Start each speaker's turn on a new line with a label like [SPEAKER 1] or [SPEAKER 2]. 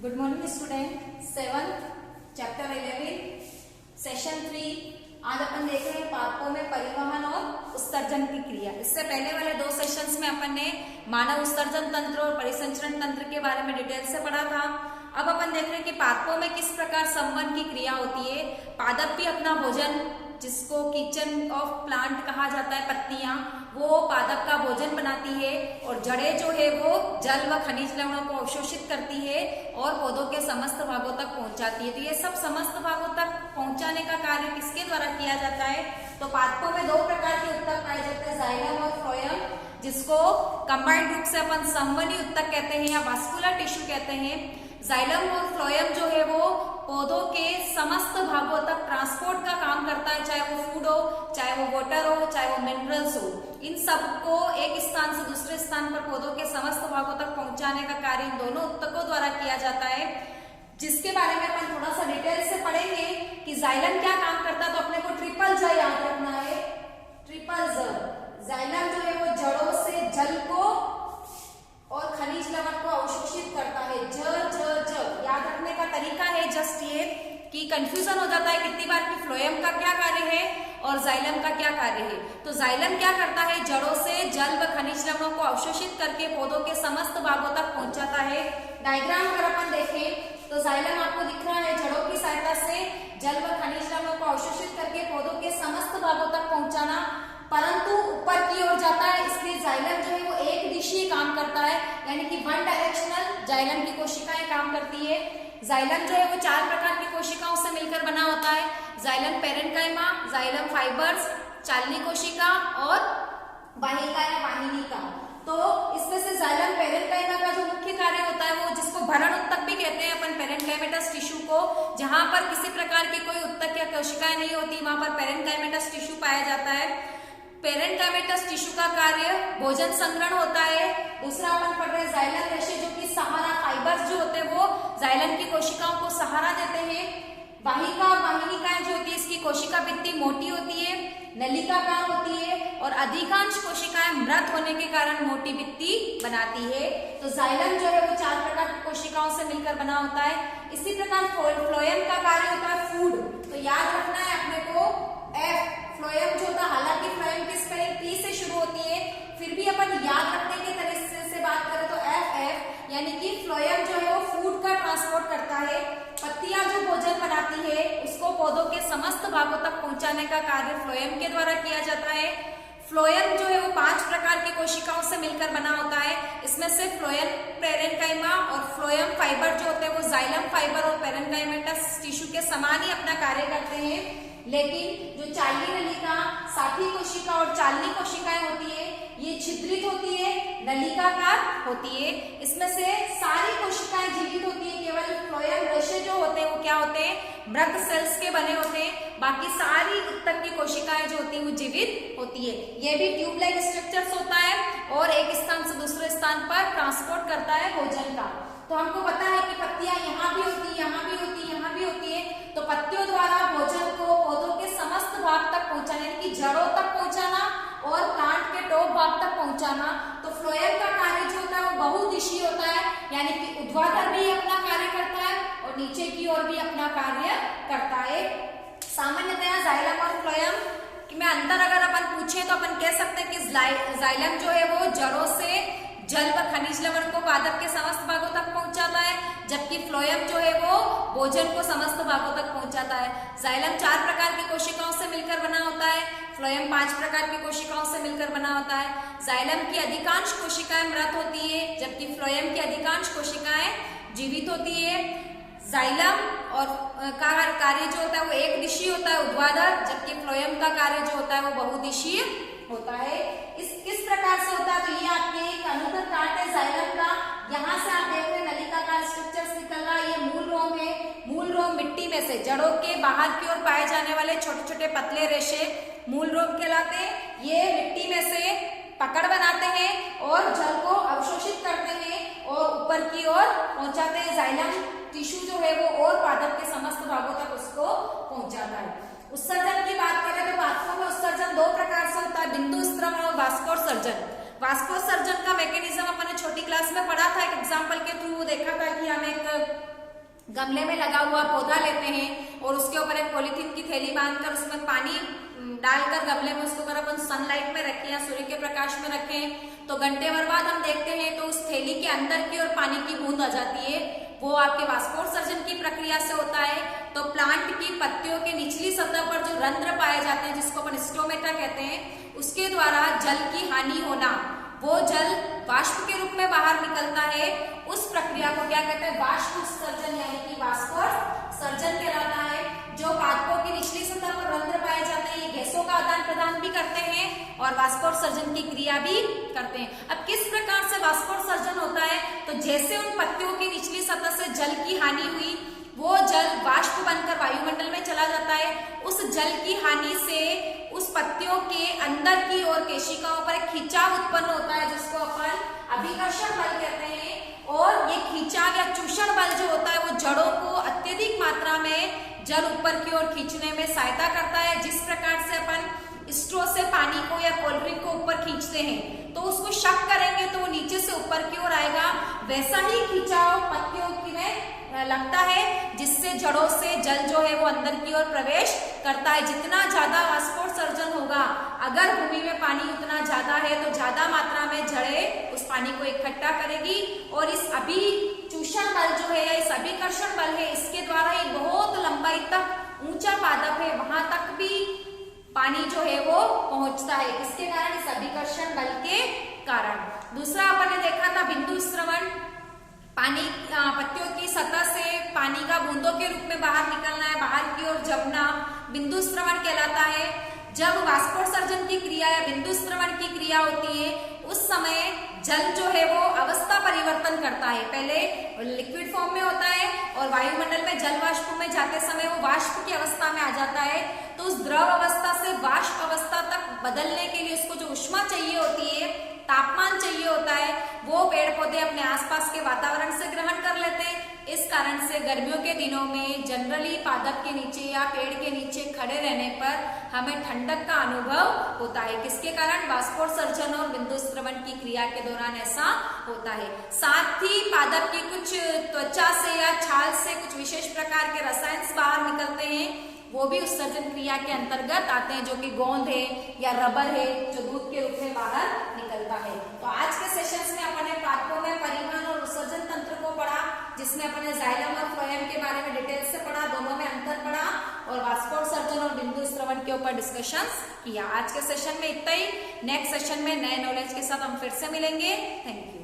[SPEAKER 1] Good morning student. 7th chapter 11 session 3। आज अपन देख रहे हैं पादपों में परिवहन और उत्सर्जन की क्रिया। इससे पहले वाले दो सेशंस में अपन ने मानव उत्सर्जन तंत्र और परिसंचरण तंत्र के बारे में डिटेल से पढ़ा था। अब अपन देख रहे हैं कि पादपों में किस प्रकार संवहन की क्रिया होती है। पादप भी अपना भोजन, जिसको किचन ऑफ प्लांट कहा जाता है, पत्तियां, वो पादप का भोजन बनाती है और जड़ें जो है वो जल व खनिज लवणों को अवशोषित करती है और पौधों के समस्त भागों तक पहुंचाती है। तो ये सब समस्त भागों तक पहुंचाने का कार्य किसके द्वारा किया जाता है? तो पादपों में दो प्रकार के उत्तक पाए जाते हैं, जाइलम और फ्लोएम, जिसको कंबाइंड रूप से अपन संवहनी उत्तक कहते हैं या वास्कुलर टिश्यू कहते हैं। जाइलम और फ्लोएम जो है वो पौधों के समस्त भागों तक ट्रांसपोर्ट का काम करता है, चाहे वो फूड हो, चाहे वो वाटर हो, चाहे वो मिनरल्स हो। इन सबको एक स्थान से दूसरे स्थान पर पौधों के समस्त भागों तक पहुंचाने का कार्य इन दोनों उत्तकों द्वारा किया जाता है, जिसके बारे में अपन थोड़ा सा डिटेल से पढ़ेंगे कि जाइलम क्या काम करता है। तो अपने को ट्रिपल ज याद रखना है, ट्रिपल ज। जाइलम जो है वो जड़ों से जल को और खनिज लवण को अवशोषित करता है। ज ज ज याद रखने का तरीका है जस्ट ये कि कंफ्यूजन हो जाता है कितनी बार कि फ्लोएम का क्या कार्य है और जाइलम का क्या कार्य है। तो जाइलम क्या करता है? जड़ों से जल व खनिज लवणों को अवशोषित करके पौधों के समस्त भागों तक पहुंचाता है। डायग्राम अगर अपन देखें तो जाइलम आपको दिख रहा है, जड़ों की सहायता से जल व खनिज लवणों को अवशोषित करके पौधों के समस्त भागों तक पहुंचाना, परंतु ऊपर की ओर जाता है, इसलिए जाइलम जो है वो एक दिशीय काम करता है, यानी कि वन डायरेक्शनल जाइलम की कोशिकाएं काम करती है। जाइलम जो है वो चार प्रकार की कोशिकाओं से मिलकर बना होता है, जाइलम पेरेन्काइमा, जाइलम फाइबर्स, चालनी कोशिका और वाहिका या वाहिनिका। तो इसमें से जाइलम पेरेन्काइमा का जो मुख्य कार्य होता है वो, जिसको भरण उत्तक भी कहते हैं अपन पेरेन्काइमेटस टिश्यू को, जहां पर किसी प्रकार की कोई उत्तक या कोशिकाएं नहीं होती वहां पर पेरेन्काइमेटस टिश्यू पाया जाता है। पेरेन्काइमेटस टिश्यू का कार्य भोजन संग्रहण होता है। दूसरा अपन पढ़ रहे हैं जाइलम रेशे, जो कि सहारा फाइबर्स जो होते हैं वो जाइलम की कोशिकाओं को सहारा देते हैं। वाहिका और वाहिनिकाएं जो होती है, इसकी कोशिका भित्ति मोटी होती है, नलिकाकार होती है और अधिकांश कोशिकाएं मृत होने के कारण मोटी भित्ति बनाती है। तो जाइलम जो है वो चार प्रकार की कोशिकाओं से मिलकर बना होता है। इसी प्रकार फ्लोएम का कार्य होता है फूड। तो याद रखना है अपने को एफ फ्लोएम जो होता है, हालांकि फ्लोएम की स्पेलिंग पी से शुरू होती है, फिर भी अपन याद रखने के तरीके से बात करें तो एफ एफ, यानी कि फ्लोएम जो है वो फूड का ट्रांसपोर्ट करता है। पत्तियां जो भोजन बनाती है उसको पौधों के समस्त भागों तक पहुंचाने का कार्य फ्लोएम के द्वारा किया जाता है। फ्लोएम जो है वो 5 प्रकार की कोशिकाओं से मिलकर बना होता है। इसमें से फ्लोएम पेरेन्काइमा और फ्लोएम फाइबर जो होते हैं वो जाइलम फाइबर और पेरेन्काइमेटस टिश्यू के समान ही अपना कार्य करते हैं, लेकिन जो चालनी नलिका, साथी कोशिका और चालनी कोशिकाएं होती है ये छिद्रित होती है, नलिकाकार होती है। इसमें से सारी कोशिकाएं जीवित होती है, केवल फ्लोएम रेशे जो होते हैं वो क्या होते हैं? मृत सेल्स के बने होते हैं। बाकी सारी उत्तक की कोशिकाएं जो होती है वो जीवित होती है। ये भी ट्यूब लाइक स्ट्रक्चर्स होता है और एक स्थान से दूसरे स्थान पर ट्रांसपोर्ट करता है भोजन का। तो हमको पता है कि पत्तियां यहाँ भी होती है, यहाँ भी होती है, यहाँ भी होती है। तो पत्तियों द्वारा भोजन को पौधों के समस्त भाग तक पहुंचाना, यानी कि जड़ों तक पहुंचाना और प्लांट के टॉप भाग तक पहुंचाना। तो फ्लोएम का कार्य जो होता है वो बहुदिशीय होता है, यानी कि ऊर्ध्वाधर भी अपना कार्य करता है और नीचे की ओर भी अपना कार्य करता है। सामान्यतया जाइलम और फ्लोएम में अंतर अगर अपन पूछे तो अपन कह सकते हैं कि जाइलम जो है वो जड़ों से जल व खनिज लवण को पादप के समस्त भागों तक पहुंचाता है, जबकि फ्लोएम जो है वो भोजन को समस्त भागों तक पहुंचाता है। जाइलम 4 प्रकार की कोशिकाओं से मिलकर बना होता है, फ्लोएम 5 प्रकार की कोशिकाओं से मिलकर बना होता है। जाइलम की अधिकांश कोशिकाएं मृत होती है, जबकि फ्लोएम की अधिकांश कोशिकाएं जीवित होती है। जाइलम और का कार्य जो होता है वो एक दिशीय होता है, ऊर्ध्वाधर, जबकि फ्लोएम का कार्य जो होता है वो बहुदिशीय होता है। किस प्रकार से होता है? तो ये आपके एक अनुदैर्ध्य काट है जाइलम का। यहाँ से आप देख रहे हैं नलिकाकार स्ट्रक्चर्स निकल रहा है, ये मूल रोम है। मूल रोम मिट्टी में से जड़ों के बाहर की ओर पाए जाने वाले छोटे छोटे पतले रेशे मूल रोम कहलाते हैं। ये मिट्टी में से पकड़ बनाते हैं और जल को अवशोषित करते हैं और ऊपर की ओर पहुंचाते हैं। जाइलम टिश्यू जो है वो और पादप के समस्त भागों तक उसको पहुंचाता है। उत्सर्जन की बात करें तो पादपों में उत्सर्जन 2 प्रकार से होता है, बिंदु स्त्रव और वाष्पोत्सर्जन। वाष्पोत्सर्जन का मैकेनिज्म अपन ने छोटी क्लास में पढ़ा था, एक एग्जांपल के थ्रू देखा था कि हम एक गमले में लगा हुआ पौधा लेते हैं और उसके ऊपर एक पॉलीथीन की थैली बांधकर उसमें पानी डालकर गमले में उसको अगर अपन सनलाइट में रखें या सूर्य के प्रकाश में रखें तो घंटे भर बाद हम देखते हैं तो उस थैली के अंदर की ओर पानी की बूंद आ जाती है। वो आपके वाष्पोत्सर्जन की प्रक्रिया से होता है। तो प्लांट की पत्तियों के निचली सतह पर जो रंध्र पाए जाते हैं जिसको अपन स्टोमेटा कहते हैं, उसके द्वारा जल की हानि होना, वो जल वाष्प के रूप में बाहर निकलता है। उस प्रक्रिया को क्या कहते हैं? वाष्प उत्सर्जन यानी कि वाष्पोत्सर्जन कहलाता है। जो पादपों की निचली सतह पर रंध्र पाए जाते हैं, ये गैसों का आदान प्रदान भी करते हैं और वाष्पोत्सर्जन की क्रिया भी करते हैं। अब किस प्रकार से वाष्पोत्सर्जन होता है? तो जैसे उन पत्तियों की निचली सतह से जल की हानि हुई, वो जल वाष्प बनकर वायुमंडल में चला जाता है। उस जल की हानि से उस पत्तियों के अंदर की ओर केशिकाओं पर खिंचाव उत्पन्न होता है जिसको अपन अभिकर्षण बल कहते हैं। और ये खिंचाव या चूषण बल जो होता है वो जड़ों को अत्यधिक मात्रा में जल ऊपर की ओर खींचने में सहायता करता है। जिस प्रकार से अपन स्ट्रो से पानी को या कोल्ड ड्रिंक को ऊपर खींचते हैं तो उसको शक करेंगे तो वो नीचे से ऊपर की ओर आएगा, वैसा ही खिंचाव पत्तियों की में लगता है जिससे जड़ों से जल जो है वो अंदर की ओर प्रवेश करता है। जितना ज्यादा वाष्पोत्सर्जन होगा, अगर भूमि में पानी उतना ज्यादा है तो ज्यादा मात्रा में जड़ें उस पानी को इकट्ठा करेगी और इस अभिचूषण बल जो है, इस अभिकर्षण बल है, इसके द्वारा एक बहुत लंबाई तक ऊंचा पादप है वहां तक भी पानी जो है वो पहुंचता है। किसके कारण? इस अभिकर्षण बल के कारण। दूसरा अपन ने देखा था बिंदु स्रवण, पानी पत्तियों की सतह से पानी का बूंदों के रूप में बाहर निकलना है, बाहर की ओर जमना बिंदु स्रवण कहलाता है। जब वाष्पोत्सर्जन की क्रिया या बिंदु स्रवण की क्रिया होती है उस समय जल जो है वो अवस्था परिवर्तन करता है। पहले लिक्विड फॉर्म में होता है और वायुमंडल में जल वाष्प में जाते समय वो वाष्प की अवस्था में आ जाता है। तो उस द्रव अवस्था से वाष्प अवस्था तक बदलने के लिए उसको जो ऊष्मा चाहिए होती है, तापमान चाहिए होता है, वो पेड़ पौधे अपने आसपास के वातावरण से ग्रहण कर लेते हैं। इस कारण से गर्मियों के दिनों में जनरली पादप के नीचे या पेड़ के नीचे खड़े रहने पर हमें ठंडक का अनुभव होता है। किसके कारण? वाष्पोत्सर्जन और बिंदु स्रवण की क्रिया के दौरान ऐसा होता है। साथ ही पादप की कुछ त्वचा से या छाल से कुछ विशेष प्रकार के रसायन बाहर निकलते हैं, वो भी उत्सर्जन क्रिया के अंतर्गत आते हैं, जो कि गोंद है या रबर है जो दूध के रूप में बाहर निकलता है। तो आज के सेशंस में अपने पादपों में परिवहन और उत्सर्जन तंत्र को पढ़ा, जिसमें अपने जाइलम और फ्लोएम के बारे में डिटेल से पढ़ा, दोनों में अंतर पढ़ा और वाष्पोत्सर्जन और बिंदु स्रवण के ऊपर डिस्कशंस किया। आज के सेशन में इतना ही। नेक्स्ट सेशन में नए नॉलेज के साथ हम फिर से मिलेंगे। Thank you.